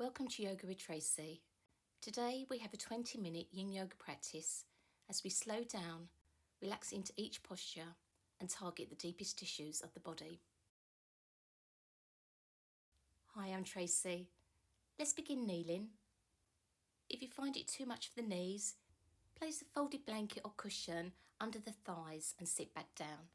Welcome to Yoga with Tracy. Today we have a 20-minute yin yoga practice as we slow down, relax into each posture and target the deepest tissues of the body. Hi, I'm Tracy. Let's begin kneeling. If you find it too much for the knees, place a folded blanket or cushion under the thighs and sit back down.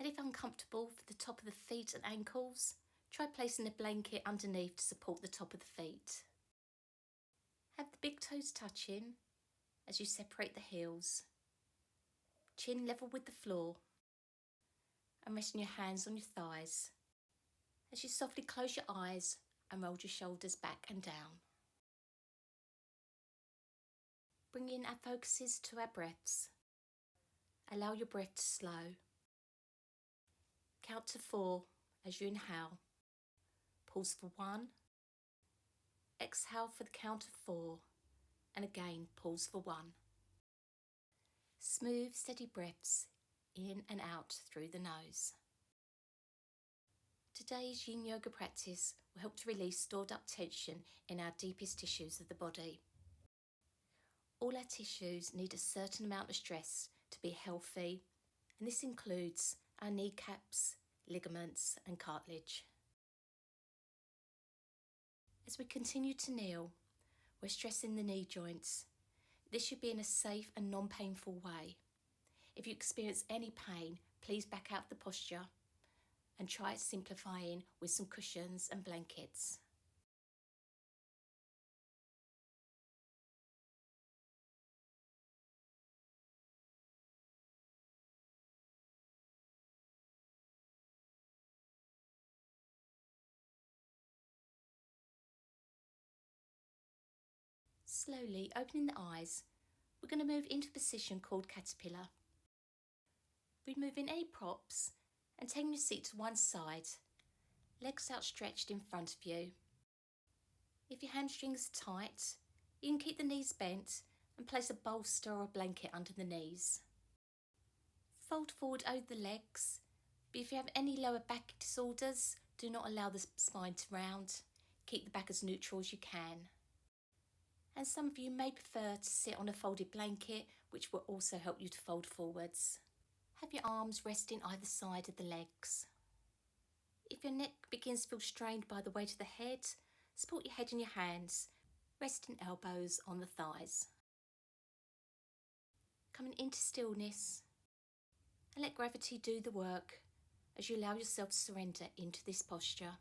And if uncomfortable for the top of the feet and ankles, try placing a blanket underneath to support the top of the feet. Have the big toes touching as you separate the heels. Chin level with the floor. And resting your hands on your thighs as you softly close your eyes and roll your shoulders back and down. Bringing our focuses to our breaths. Allow your breath to slow. Count to 4 as you inhale. Pause for 1. Exhale for the count of 4. And again, pause for 1. Smooth, steady breaths in and out through the nose. Today's yin yoga practice will help to release stored up tension in our deepest tissues of the body. All our tissues need a certain amount of stress to be healthy, and this includes our kneecaps, ligaments and cartilage. As we continue to kneel, we're stressing the knee joints. This should be in a safe and non-painful way. If you experience any pain, please back out of the posture and try simplifying with some cushions and blankets. Slowly opening the eyes, we're going to move into a position called caterpillar. Removing any props and taking your seat to one side, legs outstretched in front of you. If your hamstrings are tight, you can keep the knees bent and place a bolster or a blanket under the knees. Fold forward over the legs, but if you have any lower back disorders, do not allow the spine to round. Keep the back as neutral as you can. And some of you may prefer to sit on a folded blanket, which will also help you to fold forwards. Have your arms resting either side of the legs. If your neck begins to feel strained by the weight of the head, support your head in your hands, resting elbows on the thighs. Coming into stillness and let gravity do the work as you allow yourself to surrender into this posture.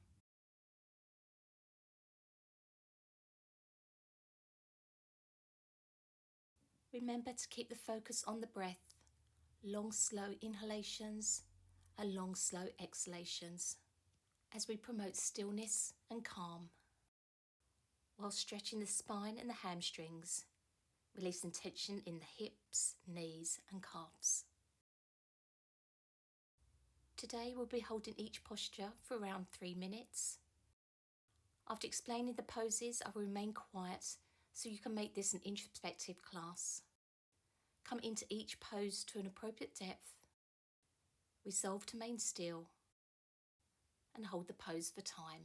Remember to keep the focus on the breath, long slow inhalations and long slow exhalations as we promote stillness and calm, while stretching the spine and the hamstrings, releasing tension in the hips, knees and calves. Today we'll be holding each posture for around 3 minutes. After explaining the poses, I will remain quiet so you can make this an introspective class. Come into each pose to an appropriate depth. Resolve to remain still and hold the pose for time.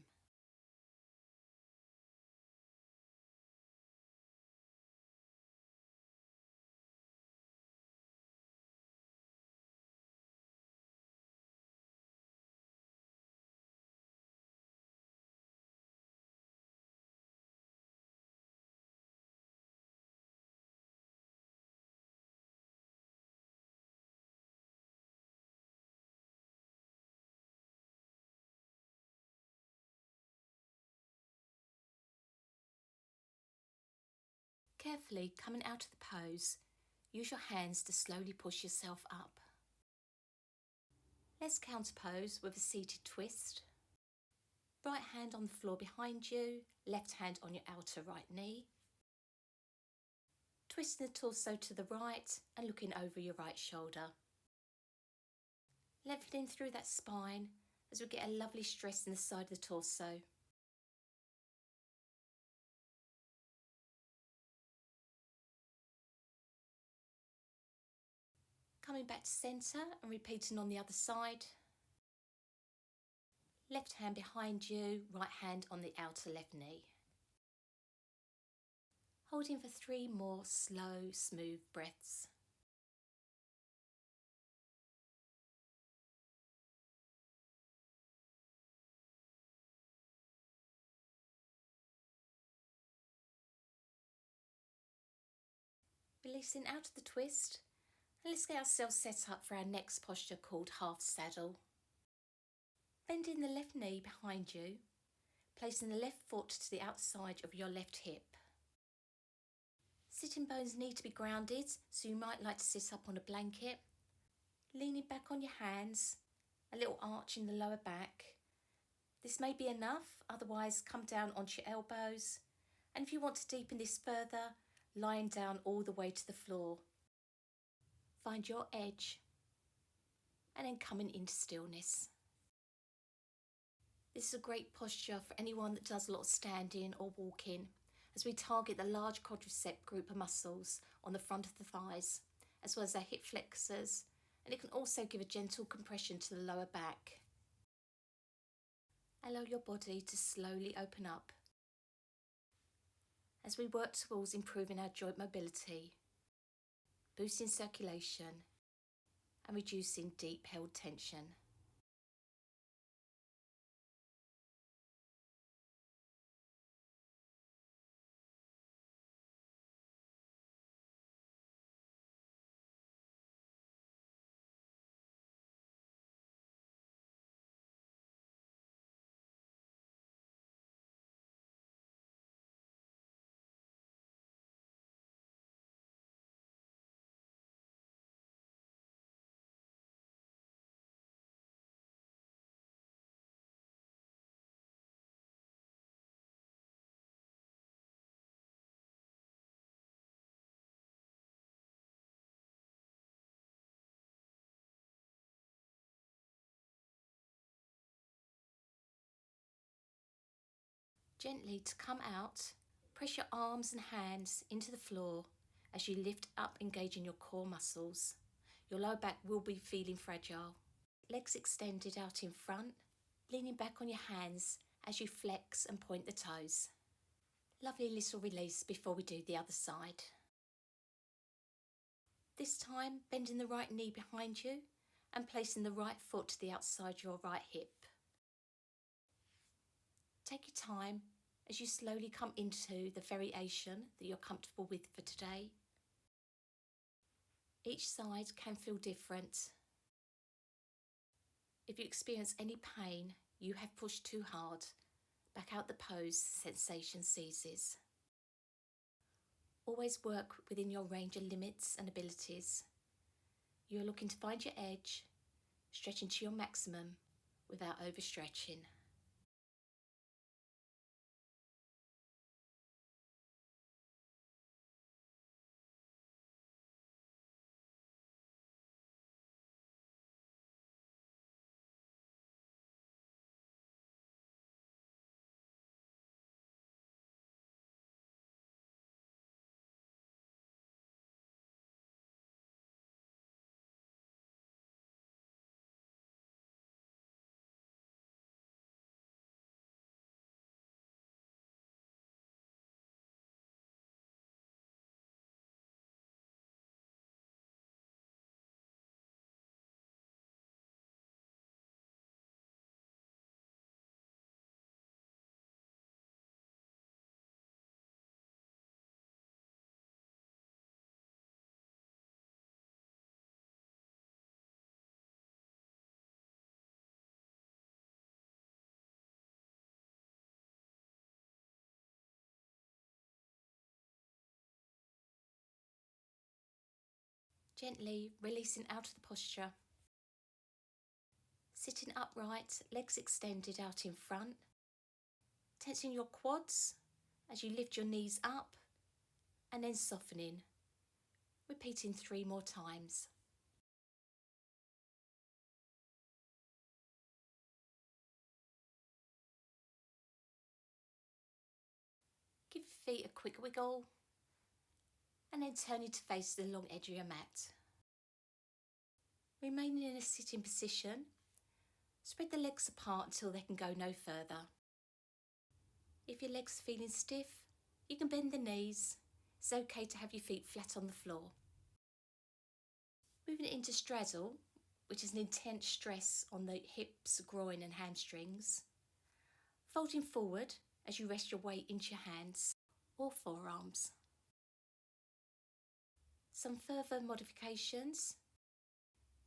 Carefully coming out of the pose, use your hands to slowly push yourself up. Let's counter pose with a seated twist. Right hand on the floor behind you, left hand on your outer right knee. Twisting the torso to the right and looking over your right shoulder. Leveling through that spine as we get a lovely stress in the side of the torso. Coming back to centre and repeating on the other side. Left hand behind you, right hand on the outer left knee. Holding for 3 more slow, smooth breaths. Releasing out of the twist, and let's get ourselves set up for our next posture called half saddle. Bending the left knee behind you, placing the left foot to the outside of your left hip. Sitting bones need to be grounded, so you might like to sit up on a blanket. Leaning back on your hands, a little arch in the lower back. This may be enough, otherwise come down onto your elbows. And if you want to deepen this further, lying down all the way to the floor. Find your edge and then coming into stillness. This is a great posture for anyone that does a lot of standing or walking, as we target the large quadricep group of muscles on the front of the thighs, as well as our hip flexors, and it can also give a gentle compression to the lower back. Allow your body to slowly open up as we work towards improving our joint mobility, boosting circulation and reducing deep held tension. Gently to come out, press your arms and hands into the floor as you lift up, engaging your core muscles. Your lower back will be feeling fragile. Legs extended out in front, leaning back on your hands as you flex and point the toes. Lovely little release before we do the other side. This time, bending the right knee behind you and placing the right foot to the outside your right hip. Take your time as you slowly come into the variation that you're comfortable with for today. Each side can feel different. If you experience any pain, you have pushed too hard. Back out the pose, sensation ceases. Always work within your range of limits and abilities. You are looking to find your edge, stretching to your maximum without overstretching. Gently releasing out of the posture. Sitting upright, legs extended out in front. Tensing your quads as you lift your knees up and then softening. Repeating 3 more times. Give your feet a quick wiggle and then turning to face the long edge of your mat. Remaining in a sitting position, Spread the legs apart until they can go no further. If your legs are feeling stiff, you can bend the knees. It's okay to have your feet flat on the floor. Moving into straddle, which is an intense stress on the hips, groin and hamstrings. Folding forward as you rest your weight into your hands or forearms. Some further modifications.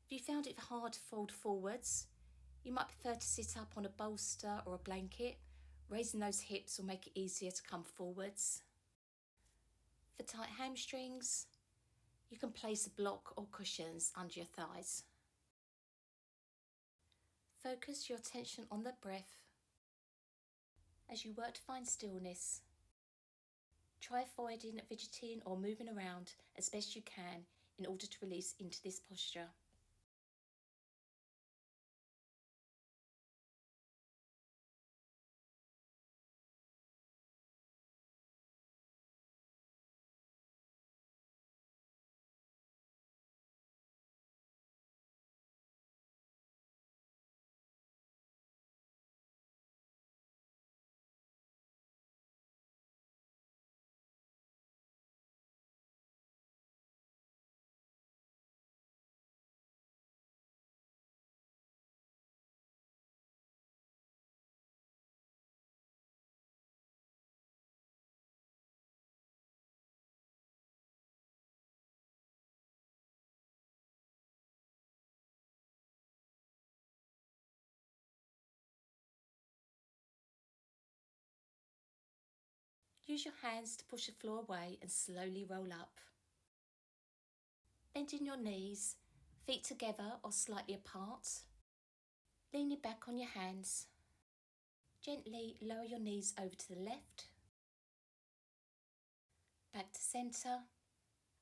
If you found it hard to fold forwards, you might prefer to sit up on a bolster or a blanket. Raising those hips will make it easier to come forwards. For tight hamstrings, you can place a block or cushions under your thighs. Focus your attention on the breath as you work to find stillness. Try avoiding fidgeting or moving around as best you can in order to release into this posture. Use your hands to push the floor away and slowly roll up. Bending your knees, feet together or slightly apart. Leaning back on your hands. Gently lower your knees over to the left, back to centre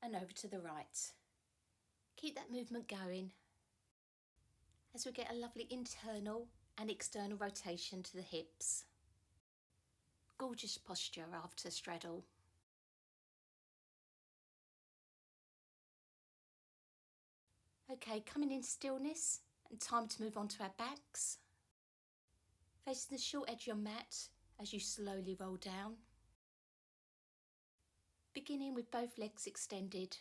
and over to the right. Keep that movement going as we get a lovely internal and external rotation to the hips. Gorgeous posture after straddle. Okay, coming into stillness and time to move on to our backs. Facing the short edge of your mat as you slowly roll down. Beginning with both legs extended.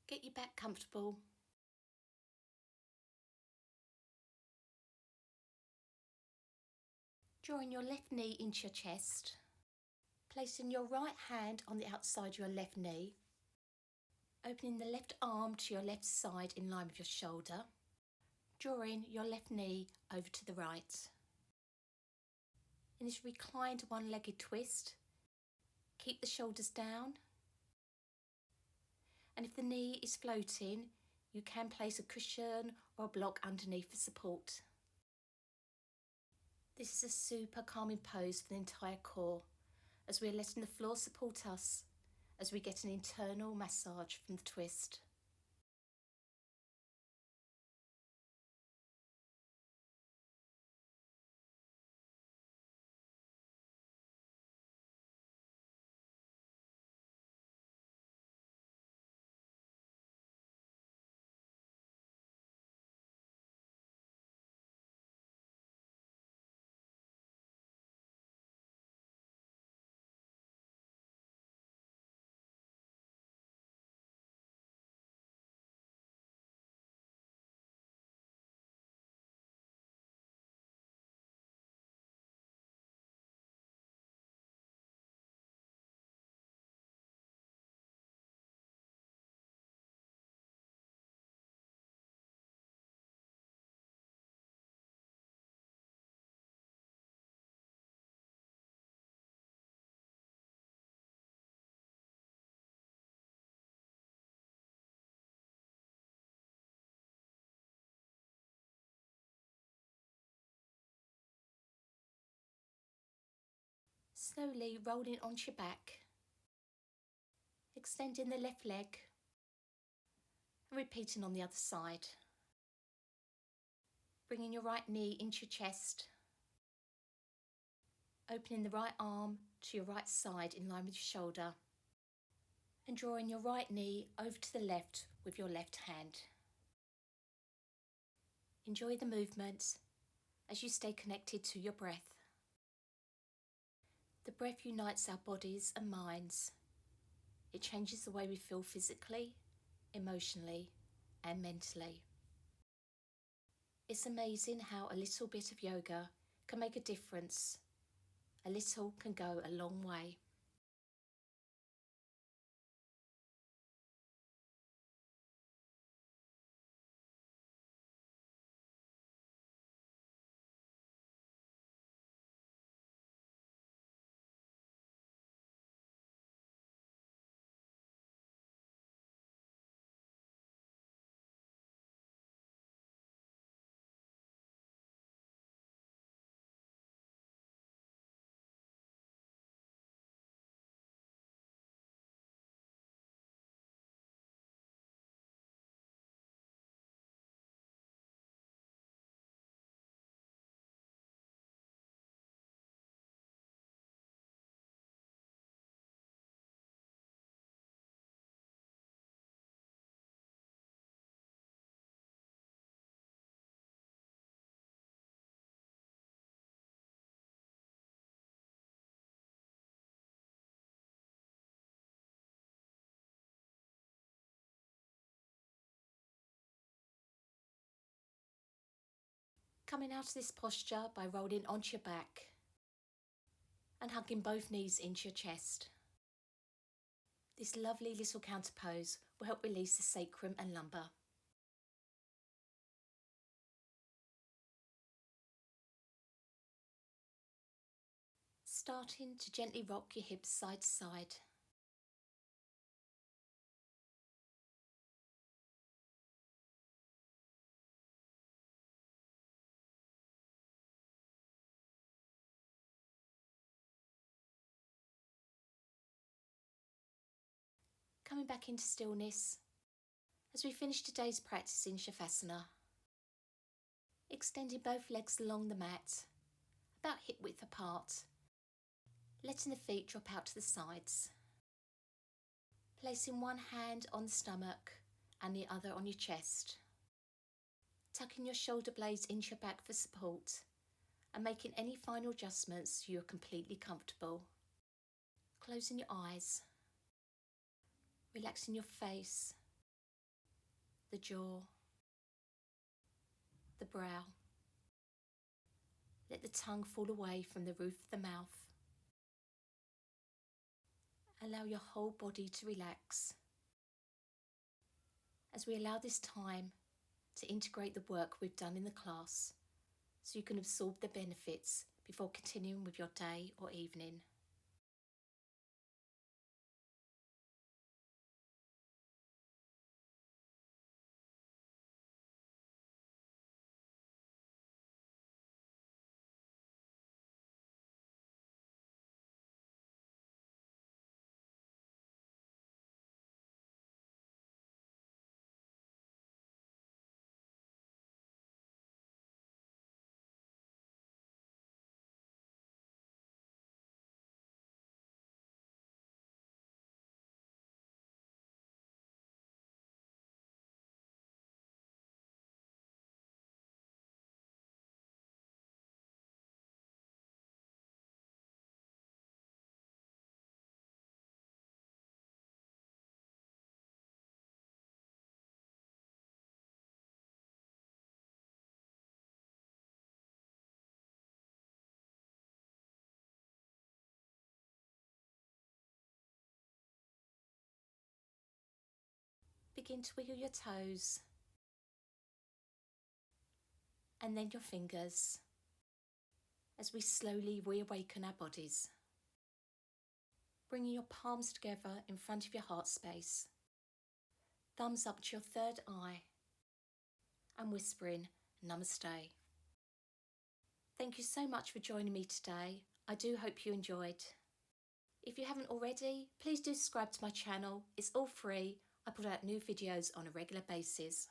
Get your back comfortable. Drawing your left knee into your chest. Placing your right hand on the outside of your left knee. Opening the left arm to your left side in line with your shoulder. Drawing your left knee over to the right. In this reclined one-legged twist, keep the shoulders down. And if the knee is floating, you can place a cushion or a block underneath for support. This is a super calming pose for the entire core, as we are letting the floor support us as we get an internal massage from the twist. Slowly rolling onto your back, extending the left leg, and repeating on the other side. Bringing your right knee into your chest, opening the right arm to your right side in line with your shoulder, and drawing your right knee over to the left with your left hand. Enjoy the movement as you stay connected to your breath. The breath unites our bodies and minds. It changes the way we feel physically, emotionally, and mentally. It's amazing how a little bit of yoga can make a difference. A little can go a long way. Coming out of this posture by rolling onto your back and hugging both knees into your chest. This lovely little counter pose will help release the sacrum and lumbar. Starting to gently rock your hips side to side. Coming back into stillness as we finish today's practice in Shavasana. Extending both legs along the mat, about hip width apart, letting the feet drop out to the sides. Placing one hand on the stomach and the other on your chest. Tucking your shoulder blades into your back for support and making any final adjustments so you're completely comfortable. Closing your eyes. Relaxing your face, the jaw, the brow. Let the tongue fall away from the roof of the mouth. Allow your whole body to relax. As we allow this time to integrate the work we've done in the class so you can absorb the benefits before continuing with your day or evening. Begin to wiggle your toes and then your fingers as we slowly reawaken our bodies. Bringing your palms together in front of your heart space, thumbs up to your third eye and whispering Namaste. Thank you so much for joining me today. I do hope you enjoyed. If you haven't already, please do subscribe to my channel. It's all free. I put out new videos on a regular basis.